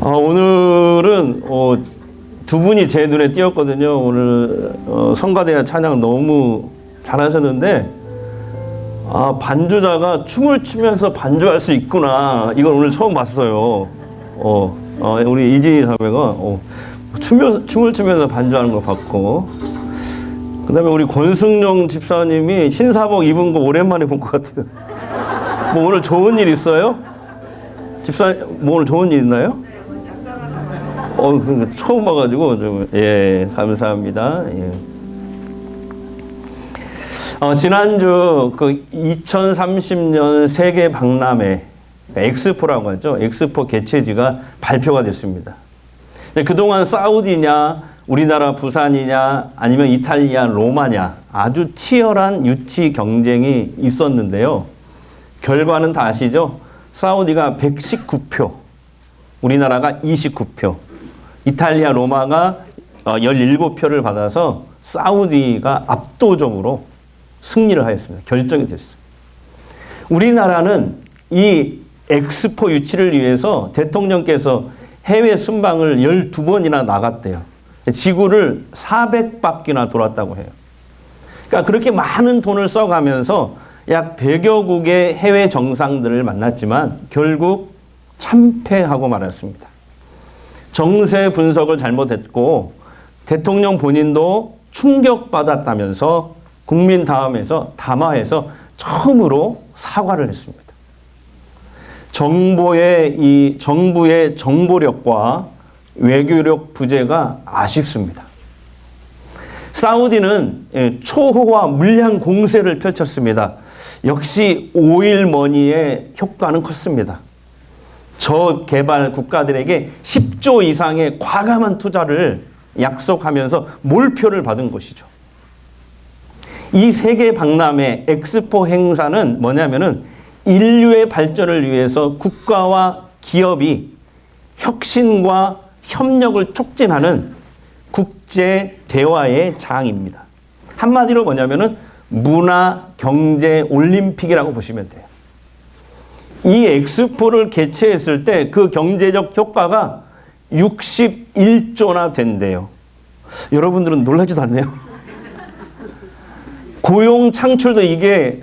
오늘은 두 분이 제 눈에 띄었거든요. 오늘 성가대와 찬양 너무 잘하셨는데 반주자가 춤을 추면서 반주할 수 있구나. 이걸 오늘 처음 봤어요. 우리 이진희 자매가 춤을 추면서 반주하는 걸 봤고, 그 다음에 우리 권승용 집사님이 신사복 입은 거 오랜만에 본 것 같아요. 뭐 오늘 좋은 일 있어요? 집사님, 뭐 오늘 좋은 일 있나요? 처음 봐가지고 좀, 감사합니다. 지난주 그 2030년 세계 박람회, 엑스포라고 하죠. 엑스포 개최지가 발표가 됐습니다. 그동안 사우디냐, 우리나라 부산이냐, 아니면 이탈리아 로마냐, 아주 치열한 유치 경쟁이 있었는데요. 결과는 다 아시죠? 사우디가 119표, 우리나라가 29표, 이탈리아 로마가 17표를 받아서 사우디가 압도적으로 승리를 하였습니다. 결정이 됐어요. 우리나라는 이 엑스포 유치를 위해서 대통령께서 해외 순방을 12번이나 나갔대요. 지구를 400바퀴나 돌았다고 해요. 그러니까 그렇게 많은 돈을 써가면서 약 100여 국의 해외 정상들을 만났지만 결국 참패하고 말았습니다. 정세 분석을 잘못했고 대통령 본인도 충격받았다면서 국민담화에서 처음으로 사과를 했습니다. 정부의 정보력과 외교력 부재가 아쉽습니다. 사우디는 초호화 물량 공세를 펼쳤습니다. 역시 오일머니의 효과는 컸습니다. 저개발 국가들에게 10조 이상의 과감한 투자를 약속하면서 몰표를 받은 것이죠. 이 세계 박람회 엑스포 행사는 뭐냐면은 인류의 발전을 위해서 국가와 기업이 혁신과 협력을 촉진하는 국제 대화의 장입니다. 한마디로 뭐냐면은 문화 경제 올림픽이라고 보시면 돼요. 이 엑스포를 개최했을 때 그 경제적 효과가 61조나 된대요. 여러분들은 놀라지도 않네요. 고용 창출도 이게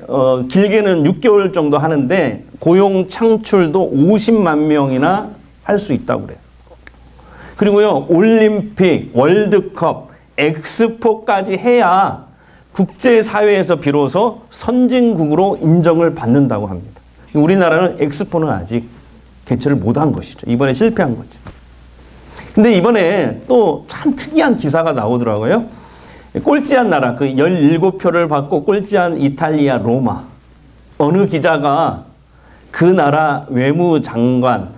길게는 6개월 정도 하는데 고용 창출도 50만 명이나 할 수 있다고 그래요. 그리고요, 올림픽, 월드컵, 엑스포까지 해야 국제사회에서 비로소 선진국으로 인정을 받는다고 합니다. 우리나라는 엑스포는 아직 개최를 못한 것이죠. 이번에 실패한 거죠. 근데 이번에 또 참 특이한 기사가 나오더라고요. 꼴찌한 나라, 그 17표를 받고 꼴찌한 이탈리아 로마. 어느 기자가 그 나라 외무장관,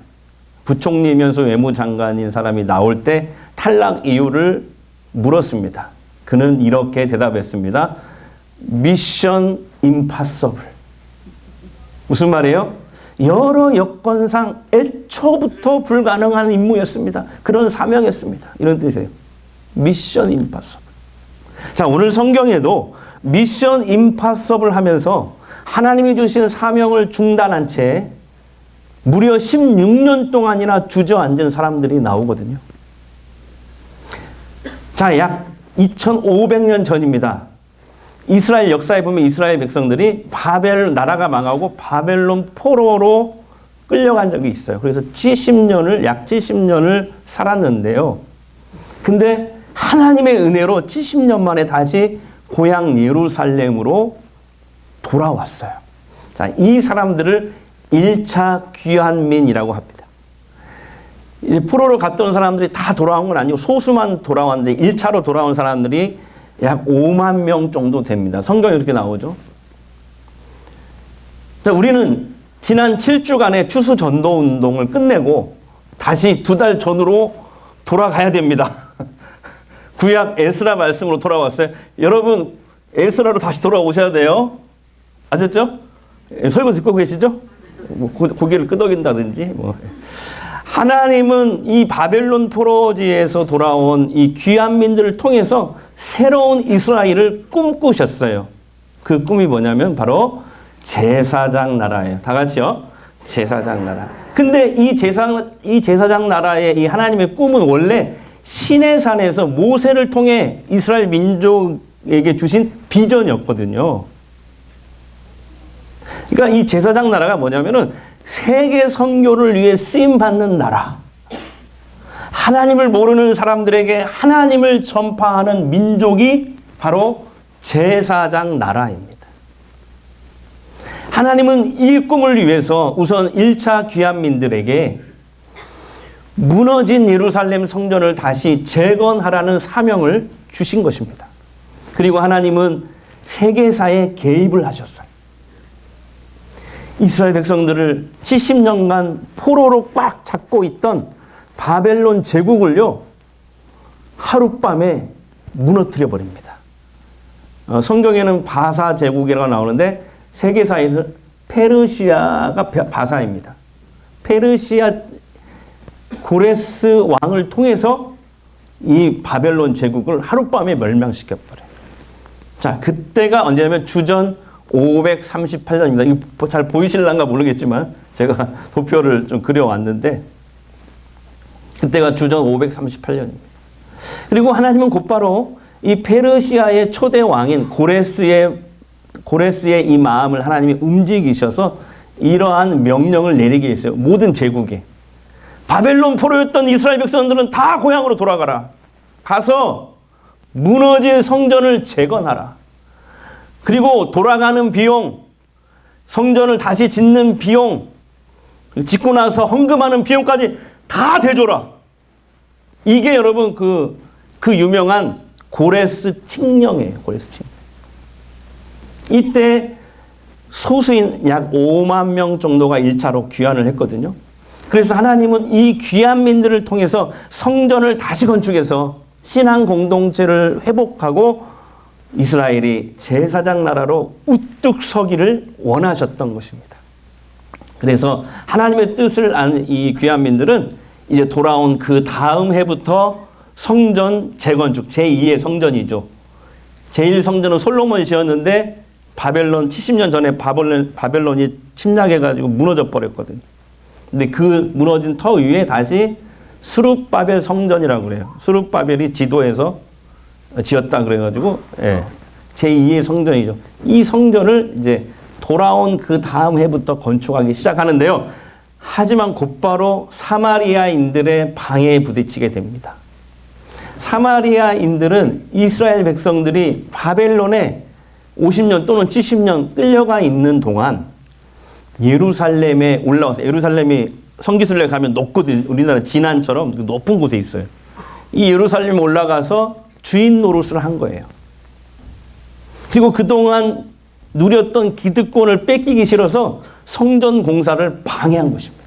부총리면서 외무장관인 사람이 나올 때 탈락 이유를 물었습니다. 그는 이렇게 대답했습니다. 미션 임파서블. 무슨 말이에요? 여러 여건상 애초부터 불가능한 임무였습니다. 그런 사명이었습니다. 이런 뜻이에요. 미션 임파서블. 자, 오늘 성경에도 미션 임파서블 하면서 하나님이 주신 사명을 중단한 채 무려 16년 동안이나 주저앉은 사람들이 나오거든요. 자, 약 2500년 전입니다. 이스라엘 역사에 보면 이스라엘 백성들이 나라가 망하고 바벨론 포로로 끌려간 적이 있어요. 그래서 약 70년을 살았는데요. 근데 하나님의 은혜로 70년 만에 다시 고향 예루살렘으로 돌아왔어요. 자, 이 사람들을 1차 귀환민이라고 합니다. 포로로 갔던 사람들이 다 돌아온 건 아니고 소수만 돌아왔는데 1차로 돌아온 사람들이 약 5만 명 정도 됩니다. 성경에 이렇게 나오죠. 자, 우리는 지난 7주간의 추수 전도 운동을 끝내고 다시 2달 전으로 돌아가야 됩니다. 구약 에스라 말씀으로 돌아왔어요. 여러분, 에스라로 다시 돌아오셔야 돼요. 아셨죠? 설교 듣고 계시죠? 고개를 끄덕인다든지. 하나님은 이 바벨론 포로지에서 돌아온 이 귀환민들을 통해서 새로운 이스라엘을 꿈꾸셨어요. 그 꿈이 뭐냐면 바로 제사장 나라예요. 다 같이요. 제사장 나라. 근데 이 제사장 나라의 이 하나님의 꿈은 원래 시내산에서 모세를 통해 이스라엘 민족에게 주신 비전이었거든요. 그러니까 이 제사장 나라가 뭐냐면은 세계 선교를 위해 쓰임 받는 나라. 하나님을 모르는 사람들에게 하나님을 전파하는 민족이 바로 제사장 나라입니다. 하나님은 이 꿈을 위해서 우선 1차 귀환민들에게 무너진 예루살렘 성전을 다시 재건하라는 사명을 주신 것입니다. 그리고 하나님은 세계사에 개입을 하셨어요. 이스라엘 백성들을 70년간 포로로 꽉 잡고 있던 바벨론 제국을요, 하룻밤에 무너뜨려 버립니다. 성경에는 바사 제국이라고 나오는데 세계사에서 페르시아가 바사입니다. 페르시아 고레스 왕을 통해서 이 바벨론 제국을 하룻밤에 멸망시켜버려요. 자, 그때가 언제냐면 주전 538년입니다. 이거 잘 보이실란가 모르겠지만 제가 도표를 좀 그려왔는데 그때가 주전 538년입니다. 그리고 하나님은 곧바로 이 페르시아의 초대 왕인 고레스의 이 마음을 하나님이 움직이셔서 이러한 명령을 내리게 했어요. 모든 제국에. 바벨론 포로였던 이스라엘 백성들은 다 고향으로 돌아가라. 가서 무너진 성전을 재건하라. 그리고 돌아가는 비용, 성전을 다시 짓는 비용, 짓고 나서 헌금하는 비용까지 다 대줘라. 이게 여러분 그 유명한 고레스 칙령이에요. 고레스 칙령. 이때 소수인 약 5만 명 정도가 1차로 귀환을 했거든요. 그래서 하나님은 이 귀환민들을 통해서 성전을 다시 건축해서 신앙 공동체를 회복하고 이스라엘이 제사장 나라로 우뚝 서기를 원하셨던 것입니다. 그래서 하나님의 뜻을 아는 이 귀환민들은 이제 돌아온 그 다음 해부터 성전 재건축, 제2의 성전이죠. 제1성전은 솔로몬이 지었는데 바벨론 70년 전에 바벨론이 침략해가지고 무너져 버렸거든요. 근데 그 무너진 터 위에 다시 스룹바벨 성전이라고 그래요. 스룹바벨이 지도해서 지었다 그래가지고 제2의 성전이죠. 이 성전을 이제 돌아온 그 다음 해부터 건축하기 시작하는데요. 하지만 곧바로 사마리아인들의 방해에 부딪히게 됩니다. 사마리아인들은 이스라엘 백성들이 바벨론에 50년 또는 70년 끌려가 있는 동안 예루살렘에 올라와서, 예루살렘이 성기순례 가면 높거든요. 우리나라 진안처럼 높은 곳에 있어요. 이 예루살렘에 올라가서 주인 노릇을 한 거예요. 그리고 그동안 누렸던 기득권을 뺏기기 싫어서 성전 공사를 방해한 것입니다.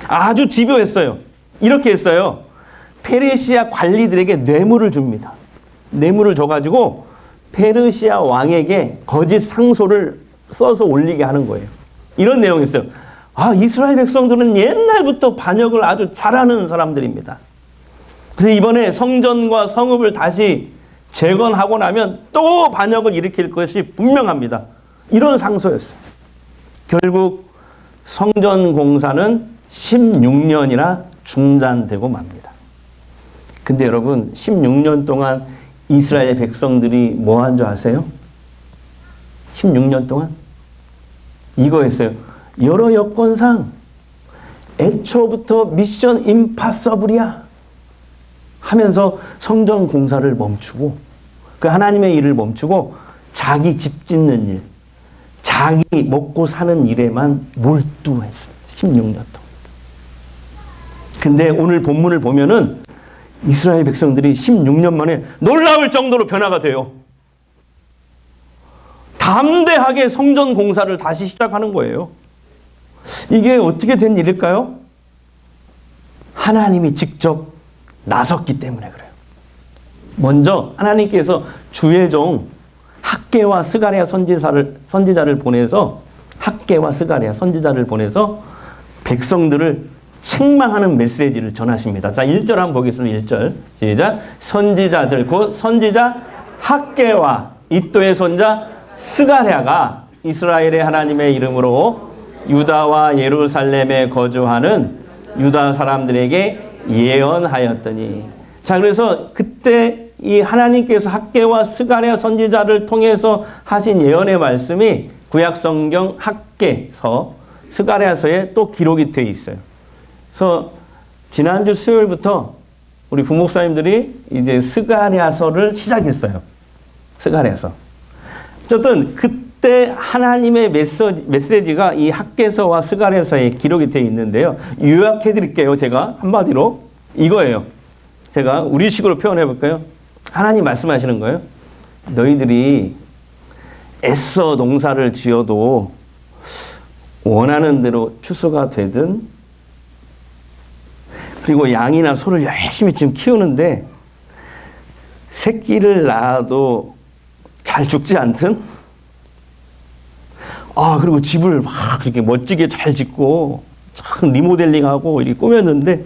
아주 집요했어요. 이렇게 했어요. 페르시아 관리들에게 뇌물을 줍니다. 뇌물을 줘가지고 페르시아 왕에게 거짓 상소를 써서 올리게 하는 거예요. 이런 내용이었어요. 이스라엘 백성들은 옛날부터 반역을 아주 잘하는 사람들입니다. 그래서 이번에 성전과 성읍을 다시 재건하고 나면 또 반역을 일으킬 것이 분명합니다. 이런 상소였어요. 결국 성전 공사는 16년이나 중단되고 맙니다. 근데 여러분 16년 동안 이스라엘 백성들이 뭐 한 줄 아세요? 16년 동안 이거였어요. 여러 여건상 애초부터 미션 임파서블이야 하면서 성전 공사를 멈추고 그 하나님의 일을 멈추고 자기 집 짓는 일, 자기 먹고 사는 일에만 몰두했습니다. 16년 동안. 근데 오늘 본문을 보면은 이스라엘 백성들이 16년 만에 놀라울 정도로 변화가 돼요. 담대하게 성전 공사를 다시 시작하는 거예요. 이게 어떻게 된 일일까요? 하나님이 직접 나섰기 때문에 그래요. 먼저 하나님께서 주의 종 학개와 스가랴 선지자를 보내서 학개와 스가랴 선지자를 보내서 백성들을 책망하는 메시지를 전하십니다. 자, 1절 한번 보겠습니다. 1절. 시작. 선지자들 곧 선지자 학개와 이도의 손자 스가랴가 이스라엘의 하나님의 이름으로 유다와 예루살렘에 거주하는 유다 사람들에게 예언하였더니. 자, 그래서 그때 이 하나님께서 학개와 스가랴 선지자를 통해서 하신 예언의 말씀이 구약성경 학개서, 스가랴서에 또 기록이 되어 있어요. 그래서 지난주 수요일부터 우리 부목사님들이 이제 스가랴서를 시작했어요. 스가랴서. 어쨌든 그때 하나님의 메시지가 이 학개서와 스가랴서에 기록이 되어 있는데요. 요약해 드릴게요. 제가 한마디로 이거예요. 제가 우리식으로 표현해 볼까요? 하나님 말씀하시는 거예요. 너희들이 애써 농사를 지어도 원하는 대로 추수가 되든, 그리고 양이나 소를 열심히 지금 키우는데 새끼를 낳아도 잘 죽지 않든, 그리고 집을 막 이렇게 멋지게 잘 짓고 참 리모델링하고 이렇게 꾸몄는데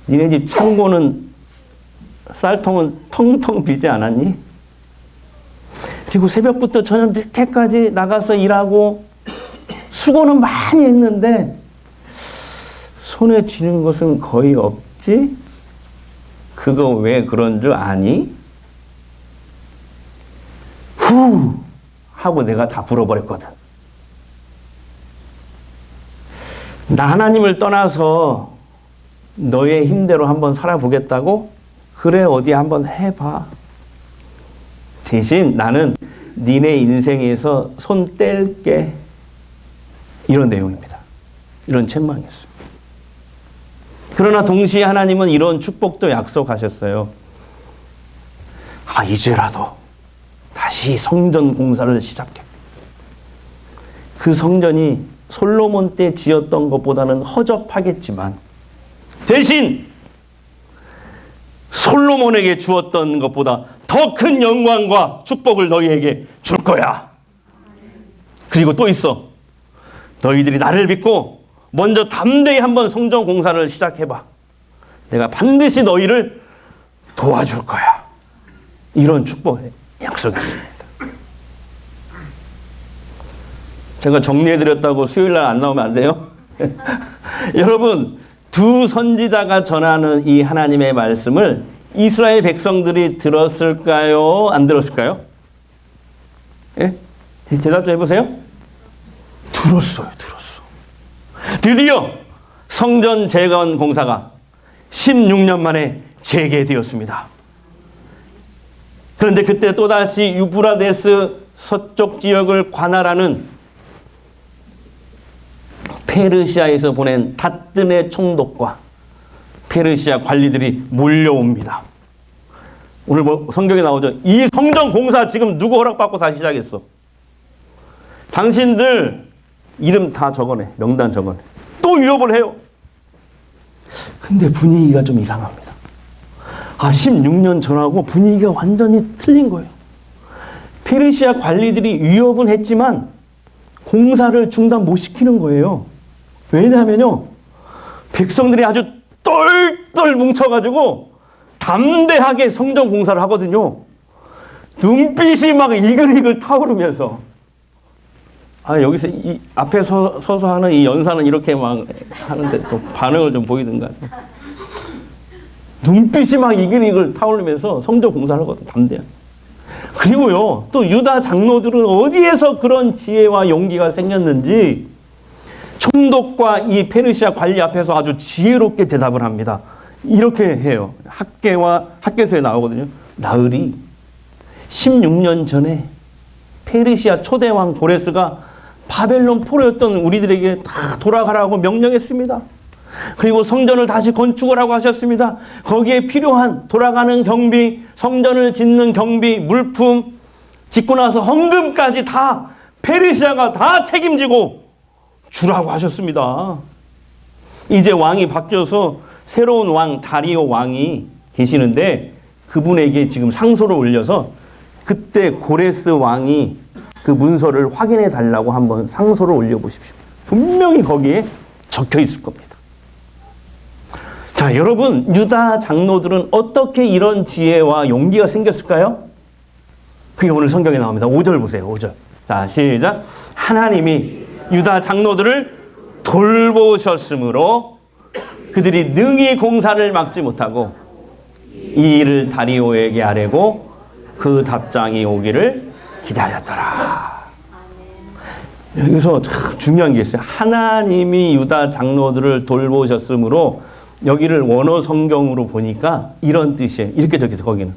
니네 집 창고는 쌀통은 텅텅 비지 않았니? 그리고 새벽부터 저녁 늦게까지 나가서 일하고 수고는 많이 했는데 손에 쥐는 것은 거의 없지? 그거 왜 그런 줄 아니? 후! 하고 내가 다 불어버렸거든. 나 하나님을 떠나서 너의 힘대로 한번 살아보겠다고? 그래, 어디 한번 해봐. 대신 나는 니네 인생에서 손 뗄게. 이런 내용입니다. 이런 책망이었어요. 그러나 동시에 하나님은 이런 축복도 약속하셨어요. 이제라도 다시 성전 공사를 시작해. 그 성전이 솔로몬 때 지었던 것보다는 허접하겠지만 대신 솔로몬에게 주었던 것보다 더 큰 영광과 축복을 너희에게 줄 거야. 그리고 또 있어. 너희들이 나를 믿고 먼저 담대히 한번 성전 공사를 시작해봐. 내가 반드시 너희를 도와줄 거야. 이런 축복의 약속이었습니다. 제가 정리해드렸다고 수요일날 안 나오면 안 돼요? 여러분, 두 선지자가 전하는 이 하나님의 말씀을 이스라엘 백성들이 들었을까요? 안 들었을까요? 예? 대답 좀 해보세요. 들었어요. 드디어 성전 재건 공사가 16년 만에 재개되었습니다. 그런데 그때 또다시 유브라데스 서쪽 지역을 관할하는 페르시아에서 보낸 닷든의 총독과 페르시아 관리들이 몰려옵니다. 오늘 성경에 나오죠. 이 성전 공사 지금 누구 허락받고 다시 시작했어? 당신들 이름 다 적어내. 명단 적어내. 또 위협을 해요. 근데 분위기가 좀 이상합니다. 16년 전하고 분위기가 완전히 틀린 거예요. 페르시아 관리들이 위협은 했지만 공사를 중단 못 시키는 거예요. 왜냐하면요, 백성들이 아주 똘똘 뭉쳐가지고 담대하게 성전 공사를 하거든요. 눈빛이 막 이글이글 타오르면서, 여기서 이 앞에 서서 하는 이 연사는 이렇게 막 하는데 또 반응을 좀 보이든가. 눈빛이 막 이글이글 타오르면서 성전 공사를 하거든, 담대하게. 그리고요, 또 유다 장로들은 어디에서 그런 지혜와 용기가 생겼는지 총독과 이 페르시아 관리 앞에서 아주 지혜롭게 대답을 합니다. 이렇게 해요. 학개서에 나오거든요. 나흘이 16년 전에 페르시아 초대왕 고레스가 바벨론 포로였던 우리들에게 다 돌아가라고 명령했습니다. 그리고 성전을 다시 건축을 하고 하셨습니다. 거기에 필요한 돌아가는 경비, 성전을 짓는 경비, 물품, 짓고 나서 헌금까지 다 페르시아가 다 책임지고 주라고 하셨습니다. 이제 왕이 바뀌어서 새로운 왕 다리오 왕이 계시는데 그분에게 지금 상소를 올려서 그때 고레스 왕이 그 문서를 확인해 달라고 한번 상소를 올려보십시오. 분명히 거기에 적혀 있을 겁니다. 자, 여러분, 유다 장로들은 어떻게 이런 지혜와 용기가 생겼을까요? 그게 오늘 성경에 나옵니다. 5절 보세요. 5절. 자, 시작. 하나님이 유다 장로들을 돌보셨으므로 그들이 능히 공사를 막지 못하고 이 일을 다리오에게 아뢰고 그 답장이 오기를 기다렸더라. 여기서 참 중요한 게 있어요. 하나님이 유다 장로들을 돌보셨으므로 여기를 원어 성경으로 보니까 이런 뜻이에요. 이렇게 적혀있어요. 거기는.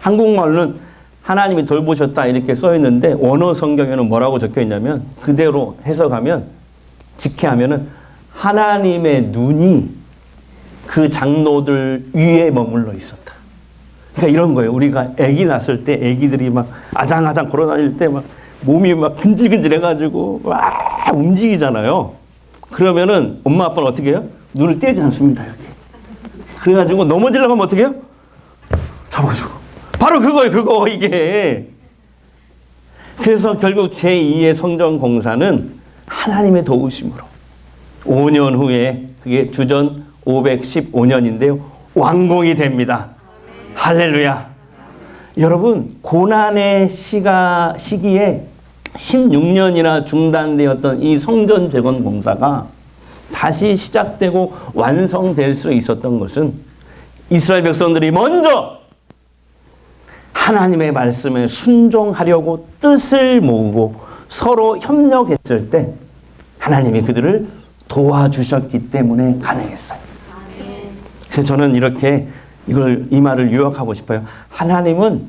한국말로는 하나님이 돌보셨다 이렇게 써 있는데 원어 성경에는 뭐라고 적혀 있냐면 그대로 해석하면 직해하면은 하나님의 눈이 그 장로들 위에 머물러 있었다. 그러니까 이런 거예요. 우리가 아기 낳았을 때 아기들이 막 아장아장 걸어다닐 때 막 몸이 막 근질근질해가지고 막 움직이잖아요. 그러면은 엄마 아빠는 어떻게 해요? 눈을 떼지 않습니다. 여기. 그래가지고 넘어지려고 하면 어떻게 해요? 잡아주고. 바로 그거예요. 그거 이게. 그래서 결국 제2의 성전 공사는 하나님의 도우심으로 5년 후에 그게 주전 515년인데요. 완공이 됩니다. 할렐루야. 여러분 고난의 시기에 16년이나 중단되었던 이 성전 재건 공사가 다시 시작되고 완성될 수 있었던 것은 이스라엘 백성들이 먼저 하나님의 말씀에 순종하려고 뜻을 모으고 서로 협력했을 때 하나님이 그들을 도와주셨기 때문에 가능했어요. 그래서 저는 이렇게 이 말을 요약하고 싶어요. 하나님은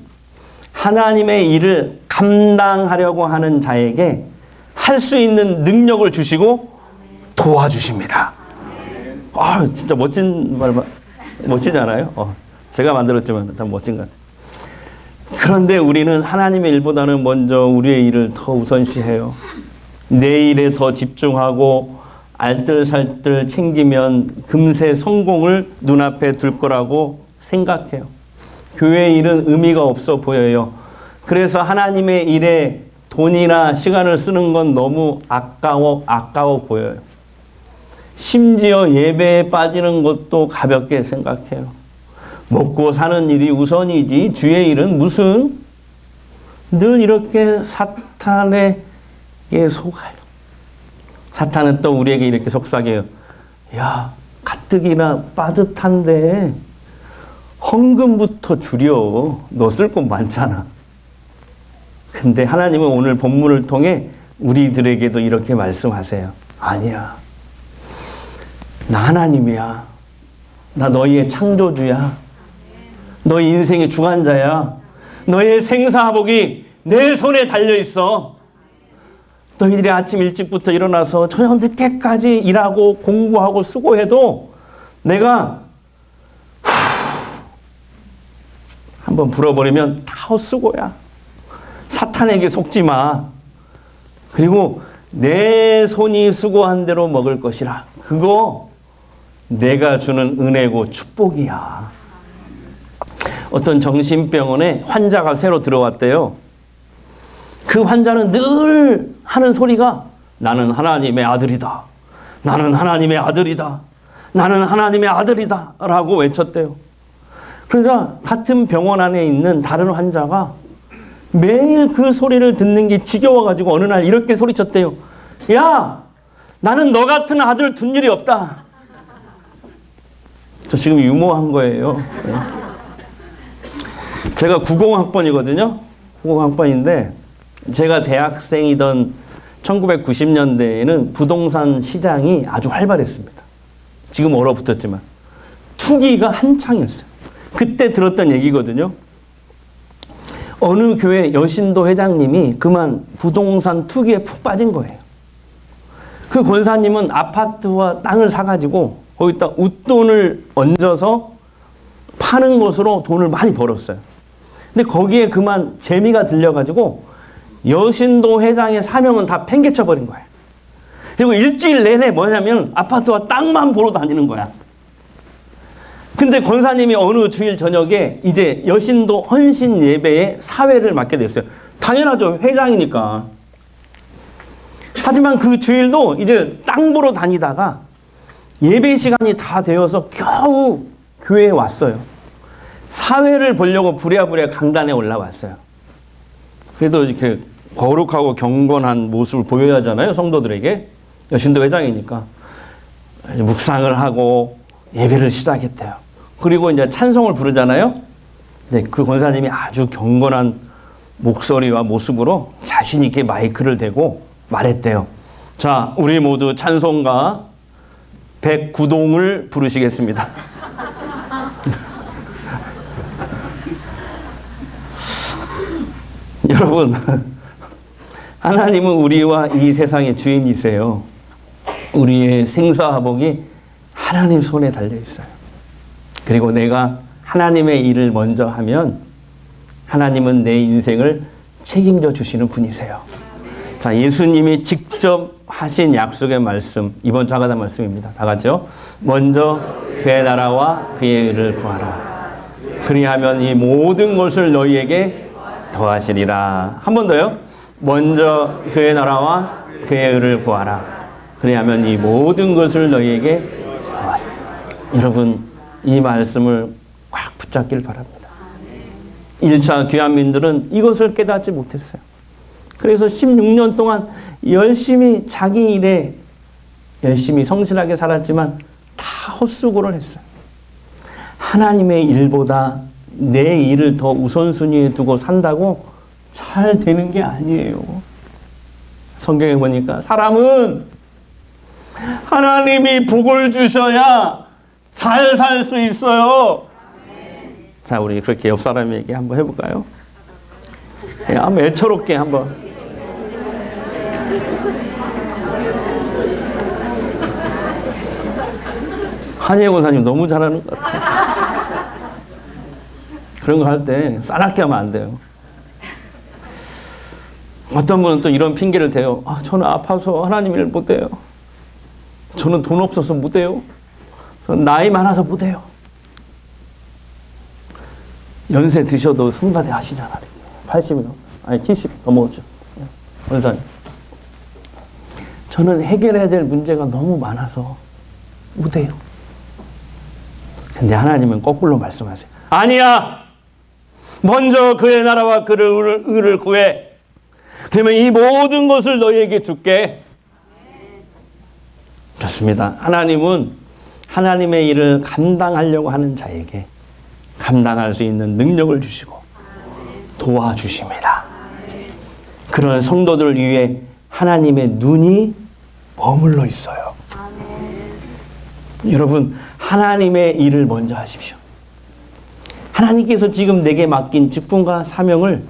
하나님의 일을 감당하려고 하는 자에게 할 수 있는 능력을 주시고 도와주십니다. 아, 진짜 멋진 말, 멋지잖아요. 제가 만들었지만 참 멋진 것 같아요. 그런데 우리는 하나님의 일보다는 먼저 우리의 일을 더 우선시해요. 내 일에 더 집중하고 알뜰살뜰 챙기면 금세 성공을 눈앞에 둘 거라고 생각해요. 교회 일은 의미가 없어 보여요. 그래서 하나님의 일에 돈이나 시간을 쓰는 건 너무 아까워 보여요. 심지어 예배에 빠지는 것도 가볍게 생각해요. 먹고 사는 일이 우선이지 주의 일은 무슨? 늘 이렇게 사탄에게 속아요. 사탄은 또 우리에게 이렇게 속삭여요. 야, 가뜩이나 빠듯한데 헌금부터 줄여. 너 쓸 건 많잖아. 근데 하나님은 오늘 본문을 통해 우리들에게도 이렇게 말씀하세요. 아니야. 나 하나님이야. 나 너희의 창조주야. 너희 인생의 주관자야. 너의 생사복이 내 손에 달려있어. 너희들이 아침 일찍부터 일어나서 저녁 늦게까지 일하고 공부하고 수고해도 내가 한번 불어버리면 다 헛수고야. 사탄에게 속지 마. 그리고 내 손이 수고한 대로 먹을 것이라. 그거 내가 주는 은혜고 축복이야. 어떤 정신병원에 환자가 새로 들어왔대요. 그 환자는 늘 하는 소리가 나는 하나님의 아들이다. 나는 하나님의 아들이다. 나는 하나님의 아들이다. 라고 외쳤대요. 그래서 같은 병원 안에 있는 다른 환자가 매일 그 소리를 듣는 게 지겨워가지고 어느 날 이렇게 소리쳤대요. 야, 나는 너 같은 아들 둔 일이 없다. 저 지금 유머한 거예요. 네. 제가 90학번이거든요. 90학번인데 제가 대학생이던 1990년대에는 부동산 시장이 아주 활발했습니다. 지금 얼어붙었지만 투기가 한창이었어요. 그때 들었던 얘기거든요. 어느 교회 여신도 회장님이 그만 부동산 투기에 푹 빠진 거예요. 그 권사님은 아파트와 땅을 사가지고 거기다 웃돈을 얹어서 파는 것으로 돈을 많이 벌었어요. 근데 거기에 그만 재미가 들려가지고 여신도 회장의 사명은 다 팽개쳐버린 거예요. 그리고 일주일 내내 뭐냐면 아파트와 땅만 보러 다니는 거야. 근데 권사님이 어느 주일 저녁에 이제 여신도 헌신 예배에 사회를 맡게 됐어요. 당연하죠. 회장이니까. 하지만 그 주일도 이제 땅 보러 다니다가 예배 시간이 다 되어서 겨우 교회에 왔어요. 사회를 보려고 부랴부랴 강단에 올라왔어요. 그래도 이렇게 거룩하고 경건한 모습을 보여야 하잖아요. 성도들에게. 여신도 회장이니까. 묵상을 하고 예배를 시작했대요. 그리고 이제 찬송을 부르잖아요. 네, 그 권사님이 아주 경건한 목소리와 모습으로 자신 있게 마이크를 대고 말했대요. 자, 우리 모두 찬송가 109동을 부르시겠습니다. 여러분, 하나님은 우리와 이 세상의 주인이세요. 우리의 생사화복이 하나님 손에 달려 있어요. 그리고 내가 하나님의 일을 먼저 하면 하나님은 내 인생을 책임져 주시는 분이세요. 자, 예수님이 직접 하신 약속의 말씀, 이번 좌가단 말씀입니다. 다 같이요. 먼저 그의 나라와 그의 의를 구하라. 그리하면 이 모든 것을 너희에게 더하시리라. 한 번 더요. 먼저 그의 나라와 그의 의를 구하라. 그리하면 이 모든 것을 너희에게 더하시리라. 여러분, 이 말씀을 꽉 붙잡길 바랍니다. 1차 귀환민들은 이것을 깨닫지 못했어요. 그래서 16년 동안 열심히 자기 일에 열심히 성실하게 살았지만 다 헛수고를 했어요. 하나님의 일보다 내 일을 더 우선순위에 두고 산다고 잘 되는 게 아니에요. 성경에 보니까 사람은 하나님이 복을 주셔야 잘 살 수 있어요. 자, 우리 그렇게 옆 사람에게 한번 해볼까요? 네, 한번 애처롭게 한번. 한예 권사님 너무 잘하는 것 같아요. 그런 거 할 때 싸납게 하면 안 돼요. 어떤 분은 또 이런 핑계를 대요. 아, 저는 아파서 하나님 일 못해요. 저는 돈 없어서 못해요. 저는 나이 많아서 못해요. 연세 드셔도 성가대 하시잖아요. 80이 아니 70 넘어오죠. 원사님. 저는 해결해야 될 문제가 너무 많아서 못해요. 근데 하나님은 거꾸로 말씀하세요. 아니야! 먼저 그의 나라와 그의 의를 구해. 그러면 이 모든 것을 너희에게 줄게. 그렇습니다. 하나님은 하나님의 일을 감당하려고 하는 자에게 감당할 수 있는 능력을 주시고 도와주십니다. 그런 성도들을 위해 하나님의 눈이 머물러 있어요. 여러분, 하나님의 일을 먼저 하십시오. 하나님께서 지금 내게 맡긴 직분과 사명을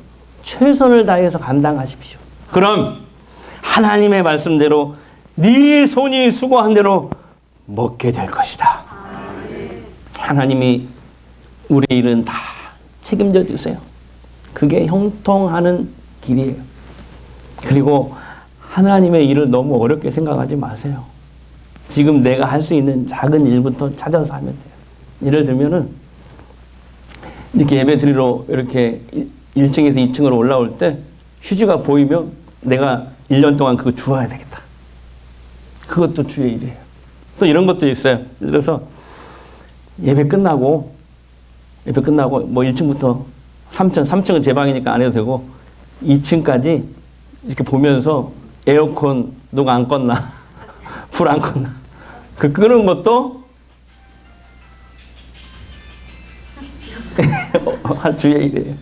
최선을 다해서 감당하십시오. 그럼 하나님의 말씀대로 네 손이 수고한 대로 먹게 될 것이다. 하나님이 우리 일은 다 책임져 주세요. 그게 형통하는 길이에요. 그리고 하나님의 일을 너무 어렵게 생각하지 마세요. 지금 내가 할 수 있는 작은 일부터 찾아서 하면 돼요. 예를 들면은 이렇게 예배 드리러 이렇게 1층에서 2층으로 올라올 때 휴지가 보이면 내가 1년 동안 그거 주워야 되겠다. 그것도 주의 일이에요. 또 이런 것도 있어요. 그래서 예배 끝나고 뭐 1층부터 3층은 제 방이니까 안 해도 되고 2층까지 이렇게 보면서 에어컨 누가 안 껐나 불 안 껐나 그 끄는 것도 주의 일이에요.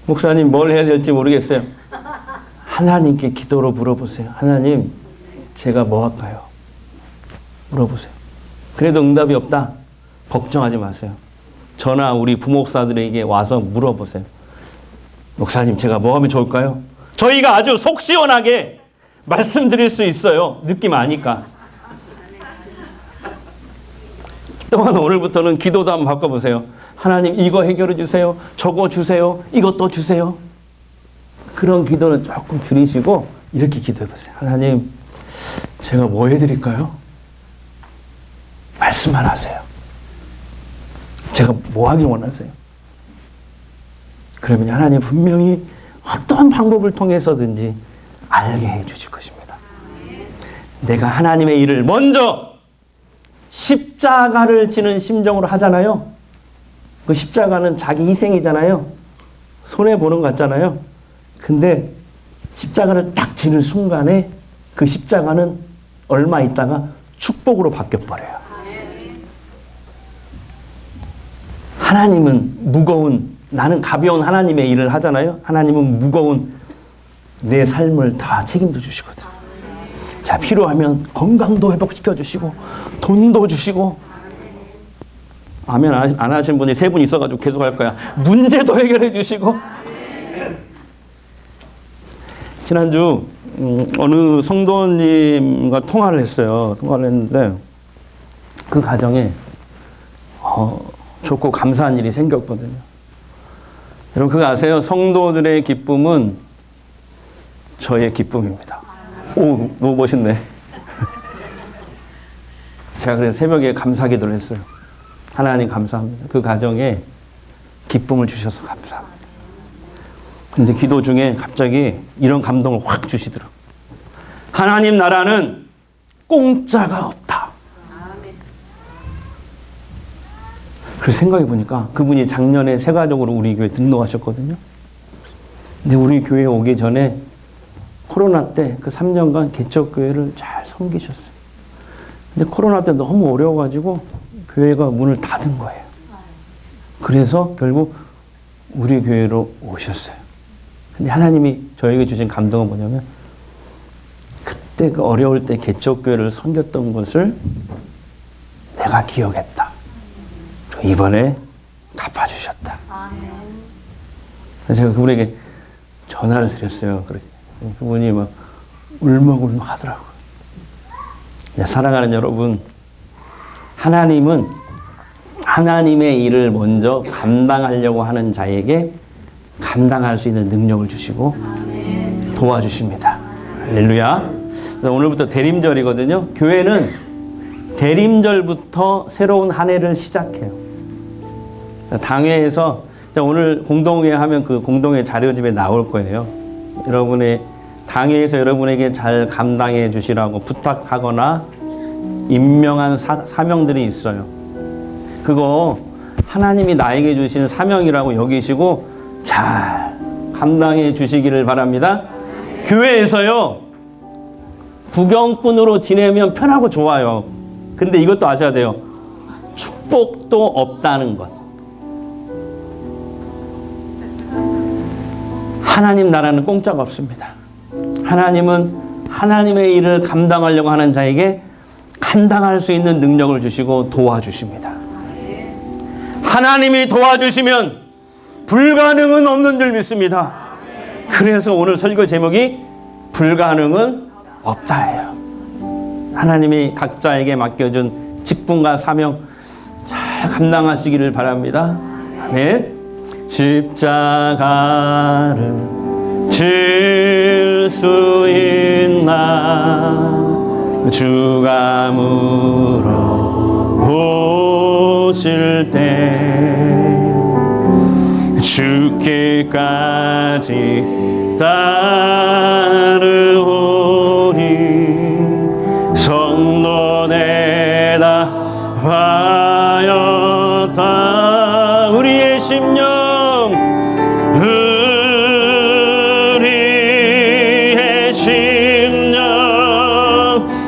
목사님 뭘 해야 될지 모르겠어요. 하나님께 기도로 물어보세요. 하나님, 제가 뭐 할까요? 물어보세요. 그래도 응답이 없다? 걱정하지 마세요. 저나 우리 부목사들에게 와서 물어보세요. 목사님, 제가 뭐 하면 좋을까요? 저희가 아주 속 시원하게 말씀드릴 수 있어요. 느낌 아니까. 또한 오늘부터는 기도도 한번 바꿔보세요. 하나님, 이거 해결해 주세요. 저거 주세요. 이것도 주세요. 그런 기도는 조금 줄이시고 이렇게 기도해 보세요. 하나님, 제가 뭐 해드릴까요? 말씀만 하세요. 제가 뭐 하길 원하세요? 그러면 하나님 분명히 어떤 방법을 통해서든지 알게 해 주실 것입니다. 내가 하나님의 일을 먼저 십자가를 지는 심정으로 하잖아요. 그 십자가는 자기 희생이잖아요. 손해보는 것 같잖아요. 근데 십자가를 딱 지는 순간에 그 십자가는 얼마 있다가 축복으로 바뀌어버려요. 하나님은 무거운, 나는 가벼운 하나님의 일을 하잖아요. 하나님은 무거운 내 삶을 다 책임져 주시거든. 자, 필요하면 건강도 회복시켜 주시고 돈도 주시고, 아멘 안 하신 분이 3분 있어가지고 계속 할 거야. 문제도 해결해 주시고. 지난주 어느 성도님과 통화를 했어요. 통화를 했는데 그 가정에 좋고 감사한 일이 생겼거든요. 여러분 그거 아세요? 성도들의 기쁨은 저의 기쁨입니다. 오, 너무 멋있네. 제가 그래서 새벽에 감사 기도를 했어요. 하나님 감사합니다. 그 가정에 기쁨을 주셔서 감사합니다. 근데 기도 중에 갑자기 이런 감동을 확 주시더라고요. 하나님 나라는 공짜가 없다. 그래서 생각해 보니까 그분이 작년에 세가족으로 우리 교회 등록하셨거든요. 근데 우리 교회에 오기 전에 코로나 때 그 3년간 개척교회를 잘 섬기셨어요. 근데 코로나 때 너무 어려워가지고 교회가 문을 닫은 거예요. 그래서 결국 우리 교회로 오셨어요. 근데 하나님이 저에게 주신 감동은 뭐냐면 그때 그 어려울 때 개척교회를 섬겼던 것을 내가 기억했다. 이번에 갚아주셨다. 그래서 제가 그분에게 전화를 드렸어요. 그분이 막 울먹울먹 하더라고요. 사랑하는 여러분, 하나님은 하나님의 일을 먼저 감당하려고 하는 자에게 감당할 수 있는 능력을 주시고 도와주십니다. 할렐루야. 오늘부터 대림절이거든요. 교회는 대림절부터 새로운 한 해를 시작해요. 당회에서 오늘 공동회 하면 그 공동회 자료집에 나올 거예요. 여러분의 당회에서 여러분에게 잘 감당해 주시라고 부탁하거나 임명한 사명들이 있어요. 그거 하나님이 나에게 주신 사명이라고 여기시고 잘 감당해 주시기를 바랍니다. 교회에서요, 구경꾼으로 지내면 편하고 좋아요. 근데 이것도 아셔야 돼요. 축복도 없다는 것. 하나님 나라는 공짜가 없습니다. 하나님은 하나님의 일을 감당하려고 하는 자에게 감당할 수 있는 능력을 주시고 도와주십니다. 하나님이 도와주시면 불가능은 없는 줄 믿습니다. 그래서 오늘 설교 제목이 불가능은 없다예요. 하나님이 각자에게 맡겨준 직분과 사명 잘 감당하시기를 바랍니다. 아멘. 십자가를 질 수 있나 주가 물어보실 때 죽기까지 따르오리 성도 내다 하였다. 우리의 심령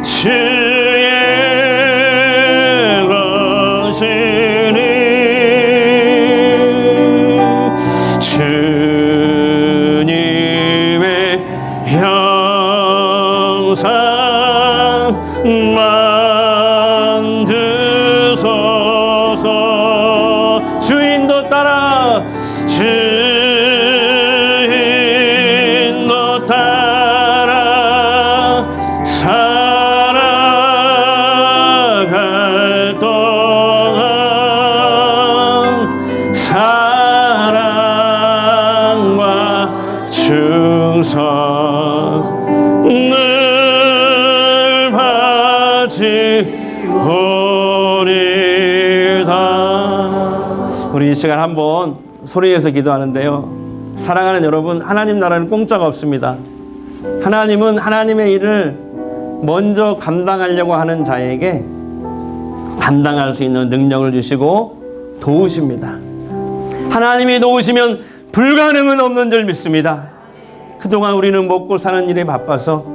주의 것이니 주님의 형상 만드소서. 주인도 따라 주인도 따라 살아갈 동안 사랑과 충성을 바치오리다. 우리 이 시간 한번 소리내서 기도하는데요. 사랑하는 여러분, 하나님 나라는 공짜가 없습니다. 하나님은 하나님의 일을 먼저 감당하려고 하는 자에게 감당할 수 있는 능력을 주시고 도우십니다. 하나님이 도우시면 불가능은 없는 줄 믿습니다. 그동안 우리는 먹고 사는 일에 바빠서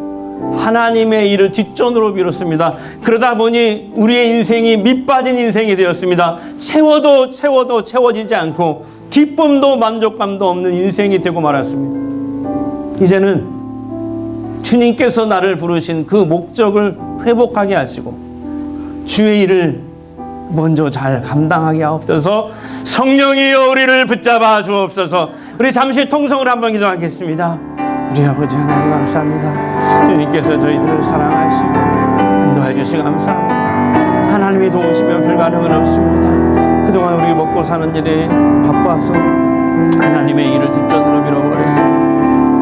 하나님의 일을 뒷전으로 미뤘습니다. 그러다 보니 우리의 인생이 밑빠진 인생이 되었습니다. 채워도 채워지지 않고 기쁨도 만족감도 없는 인생이 되고 말았습니다. 이제는 주님께서 나를 부르신 그 목적을 회복하게 하시고 주의 일을 먼저 잘 감당하게 하옵소서. 성령이여 우리를 붙잡아 주옵소서. 우리 잠시 통성을 한번 기도하겠습니다. 우리 아버지 하나님 감사합니다. 주님께서 저희들을 사랑하시고 인도해 주시고 감사합니다. 하나님이 도우시면 불가능은 없습니다. 그동안 우리 먹고 사는 일에 바빠서 하나님의 일을 뒷전으로 밀어버렸습니다.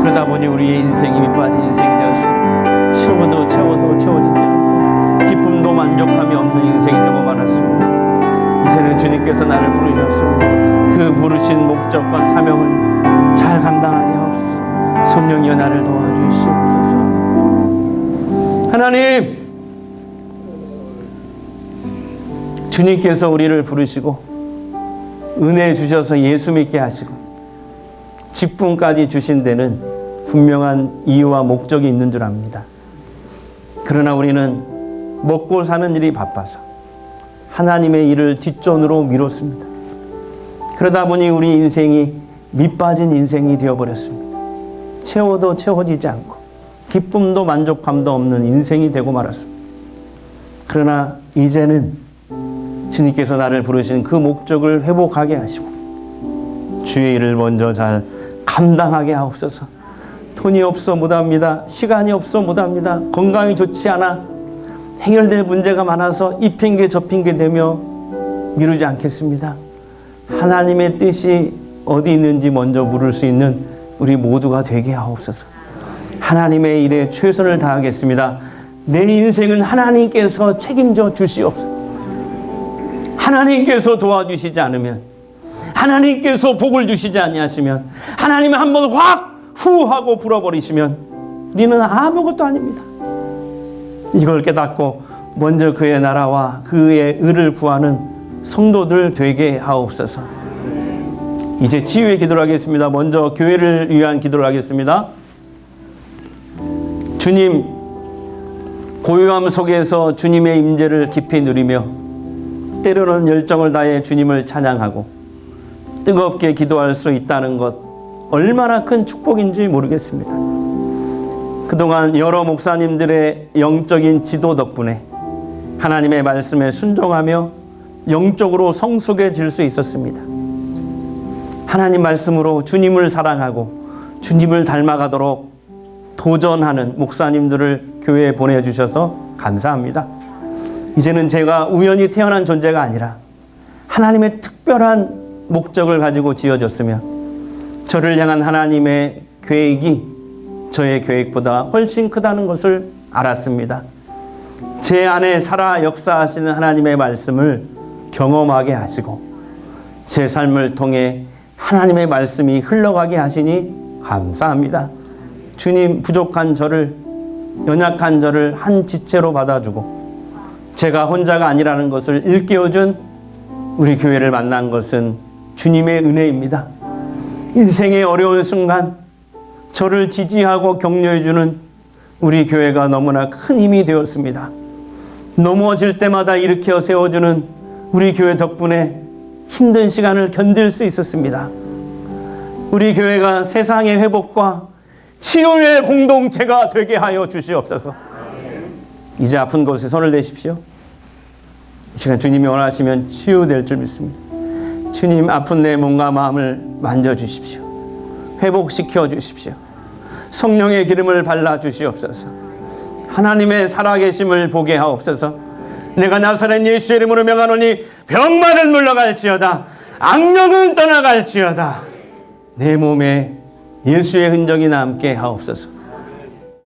그러다 보니 우리의 인생이 밑빠진 인생이 되었습니다. 채워도 채워지지 않고 기쁨도 만족함이 없는 인생이 되고 말았습니다. 이제는 주님께서 나를 부르셨습니다. 그 부르신 목적과 사명을 잘 감당하게 하옵소서. 성령이여 나를 도와주시옵소서. 하나님, 주님께서 우리를 부르시고 은혜 주셔서 예수 믿게 하시고 직분까지 주신 데는 분명한 이유와 목적이 있는 줄 압니다. 그러나 우리는 먹고 사는 일이 바빠서 하나님의 일을 뒷전으로 미뤘습니다. 그러다 보니 우리 인생이 밑빠진 인생이 되어버렸습니다. 채워도 채워지지 않고 기쁨도 만족감도 없는 인생이 되고 말았습니다. 그러나 이제는 주님께서 나를 부르신 그 목적을 회복하게 하시고 주의 일을 먼저 잘 감당하게 하옵소서. 돈이 없어 못합니다. 시간이 없어 못합니다. 건강이 좋지 않아 해결될 문제가 많아서 이 핑계 저 핑계 대며 미루지 않겠습니다. 하나님의 뜻이 어디 있는지 먼저 물을 수 있는 우리 모두가 되게 하옵소서. 하나님의 일에 최선을 다하겠습니다. 내 인생은 하나님께서 책임져 주시옵소서. 하나님께서 도와주시지 않으면, 하나님께서 복을 주시지 아니하시면, 하나님이 한번 확 후 하고 불어버리시면 우리는 아무것도 아닙니다. 이걸 깨닫고 먼저 그의 나라와 그의 의를 구하는 성도들 되게 하옵소서. 이제 치유의 기도를 하겠습니다. 먼저 교회를 위한 기도를 하겠습니다. 주님, 고요함 속에서 주님의 임재를 깊이 누리며 때로는 열정을 다해 주님을 찬양하고 뜨겁게 기도할 수 있다는 것, 얼마나 큰 축복인지 모르겠습니다. 그동안 여러 목사님들의 영적인 지도 덕분에 하나님의 말씀에 순종하며 영적으로 성숙해질 수 있었습니다. 하나님 말씀으로 주님을 사랑하고 주님을 닮아가도록 도전하는 목사님들을 교회에 보내주셔서 감사합니다. 이제는 제가 우연히 태어난 존재가 아니라 하나님의 특별한 목적을 가지고 지어졌으며 저를 향한 하나님의 계획이 저의 계획보다 훨씬 크다는 것을 알았습니다. 제 안에 살아 역사하시는 하나님의 말씀을 경험하게 하시고 제 삶을 통해 하나님의 말씀이 흘러가게 하시니 감사합니다. 주님, 부족한 저를, 연약한 저를 한 지체로 받아주고 제가 혼자가 아니라는 것을 일깨워준 우리 교회를 만난 것은 주님의 은혜입니다. 인생의 어려운 순간 저를 지지하고 격려해주는 우리 교회가 너무나 큰 힘이 되었습니다. 넘어질 때마다 일으켜 세워주는 우리 교회 덕분에 힘든 시간을 견딜 수 있었습니다. 우리 교회가 세상의 회복과 치유의 공동체가 되게 하여 주시옵소서. 이제 아픈 곳에 손을 대십시오. 이 시간 주님이 원하시면 치유될 줄 믿습니다. 주님, 아픈 내 몸과 마음을 만져주십시오. 회복시켜 주십시오. 성령의 기름을 발라주시옵소서. 하나님의 살아계심을 보게 하옵소서. 내가 나사렛 예수의 이름으로 명하노니 병만은 물러갈지어다, 악령은 떠나갈지어다. 내 몸에 예수의 흔적이 남게 하옵소서.